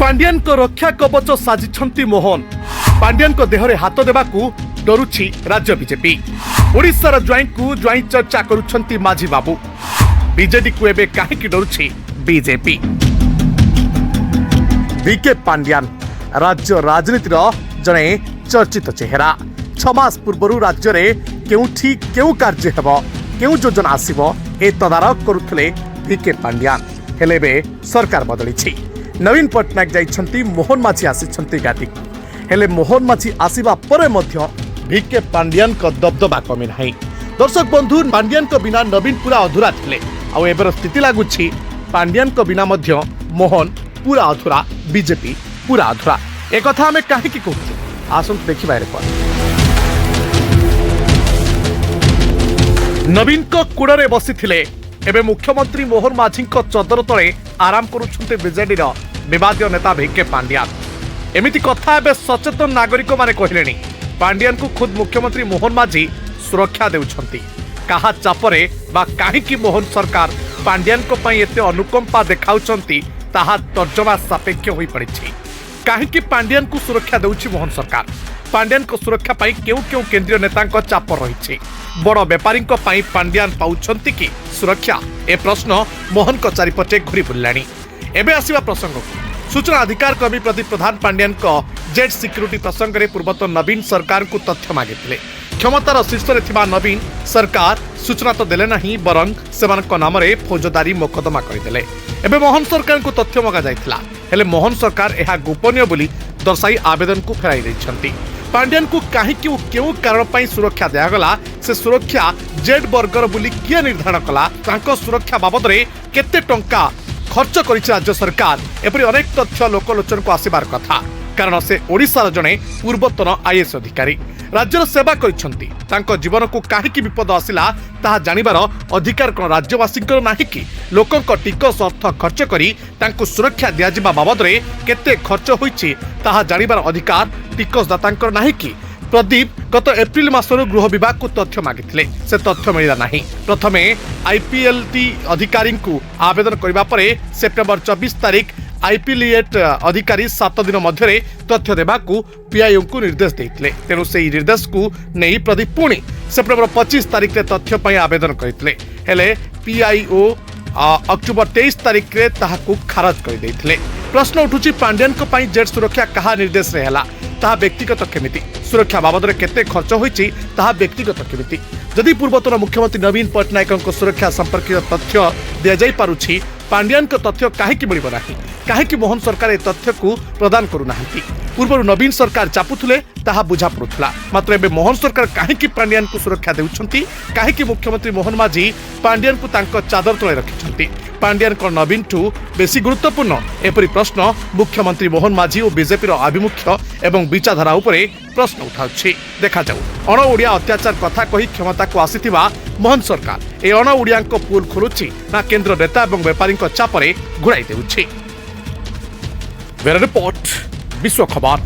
पांड्यान को रक्षा कवच साजिछंती मोहन। पांड्यान को देहरे हाथ देवाकू डरुछि राज्य बीजेपी। ओडिशार ज्वाईं को ज्वाईं चर्चा करुछंती माझी बाबू। बीजेडी को एबे काहेकि डरुछि बीजेपी। बीके पांड्यान राज्य राजनीतिर जने चर्चित चेहरा। 6 मास पूर्व राज्य में केउठी केउ कार्य हेबो केउ योजना आसीबो ए तदारक करुथले बीके पांड्यान। हेले बे सरकार बदलिछि। नवीन पट्टनायक जाइछंती, मोहन माझी आसिछंती गादी। हेले मोहन माझी आसीबा परे मध्य बीके पांड्यान को दबदबा कमी नाही। दर्शक बंधु, पांड्यान को बिना नवीन पूरा अधूरा थिले। आ एबर स्थिति लागुछि पांड्यान को बिना मध्य मोहन पूरा अधूरा, बीजेपी पूरा अधूरा। ए कथा हमें काहेकि कहूछु आसंत देखिबा रिपोर्ट। नवीन को कुड़रे बसिथिले एबे मुख्यमंत्री मोहन माझी चदर तले आराम करुछन्ते बीजेडी रो विवादीय नेता बीके पांड्यान। एमिति कथा एबे सचेतन नागरिक माने कहलेनी। पांड्यान को खुद मुख्यमंत्री मोहन माझी सुरक्षा देउछन्ती। काहा चापरे बा काहेकि मोहन सरकार पांड्यान को पई एते अनुकंपा देखाउछन्ती ताहा तर्जमा सापेक्ष होई पड़िछि। काहेकि पांड्यान को सुरक्षा देउछि मोहन सरकार। पांड्यान को सुरक्षा पाई केउ केंद्रीय नेतांक चाप रहिछि। बड़ व्यापारी पांड्यान पाउछन्ती कि सुरक्षा, ए प्रश्न मोहन को चारिपटे घुरी बुलाणी। एबे आसीबा प्रसंग को सूचना अधिकार कर्मी प्रदीप प्रधान पांड्यान को जेट सिक्यूरिटी प्रसंग में पूर्वतन नवीन सरकार को तथ्य मागिथिले। क्षमतार शीर्ष में थिबा नवीन सरकार सूचना तो देले नहीं, बरं सेमानक नाम रे फौजदारी मोकदमा करदेले। एबे मोहन सरकार को तथ्य मगा जाइथिला, हेले मोहन सरकार एहा गोपनीय बोली दर्शाई आवेदन को फेराई दैछन्ती। पांड्यान को काहेकि केउ कारण पई सुरक्षा दियागला, से सुरक्षा जेड वर्गर बोली किए निर्धारण कला, तांको सुरक्षा बाबद रे केते टंका खर्च करिछि राज्य सरकार, एपरि अनेक तथ्य लोकलोचन को आसीबार कथा। कारण से ओडिशार जने पूर्वतन आईएएस अधिकारी राज्यर सेवा करिछन्ती। तांको जीवन को काहेकि विपद आसिला ताहा जानिबार अधिकार कोन राज्यवासींकर नाही कि लोकंक टिकस अर्थ खर्च करी तांको सुरक्षा दिया जिबा बाबद रे केते खर्च होईछि ताहा जानिबार अधिकार टिकसदातांकर नाही कि। प्रदीप गत एप्रिल मासर गृह विभाग को तथ्य मागिथिले, से तथ्य मिला नाही। प्रथमे आईपीएलटी अधिकारी को आवेदन करबा परे सेप्टेम्बर 24 तारिख आईपीएलएट अधिकारी 7 दिन मध्य तथ्य देबाकू पीआईओ को निर्देश देइथिले। तेणु से निर्देश को नहीं प्रदीप पुणी सेप्टेम्बर 25 तारिख रे तथ्य पई आवेदन करथिले। हेले पीआईओ अक्टोबर 23 तारिख रे ताहाकू खारज कर देइथिले। प्रश्न उठुची पांड्यान को पई जेट सुरक्षा कहा निर्देश रे हला, ताहा व्यक्तिगत केमिति, सुरक्षा बाबद रे केते खर्च होईची ताहा व्यक्तिगत केमिति। जदि पूर्वतन मुख्यमंत्री नवीन पट्टनायक सुरक्षा संपर्कित तथ्य दिया जाई पारुछि, पांड्यान को तथ्य काहेकि मिलिबो नाही? काहेकि मोहन सरकार ए तथ्य को प्रदान करू नाहंती? पूर्व नवीन सरकार चापुथुले ताहा बुझा पड़ुथला, मात्र एबे मोहन सरकार काहेकि पांड्यान को सुरक्षा देउछंती? काहेकि मुख्यमंत्री मोहन माझी पांड्यान को तांको चादर तले रखिछंती? पांड्यान को नवीन ठू बेसी गुरुत्वपूर्ण एपरि प्रश्न मुख्यमंत्री मोहन माझी और बीजेपी रो आभिमुख्य एवं विचारधारा उपरे प्रश्न उठाउछि। देखा जाऊ अण ओडिया अत्याचार कथा कही क्षमता को आसीथिबा मोहन सरकार ए अण ओडिया को पुल खोलुछि ना केंद्र नेता एवं व्यापारी चापरे घुराई देउछि। ब्यूरो रिपोर्ट, विश्व खबर।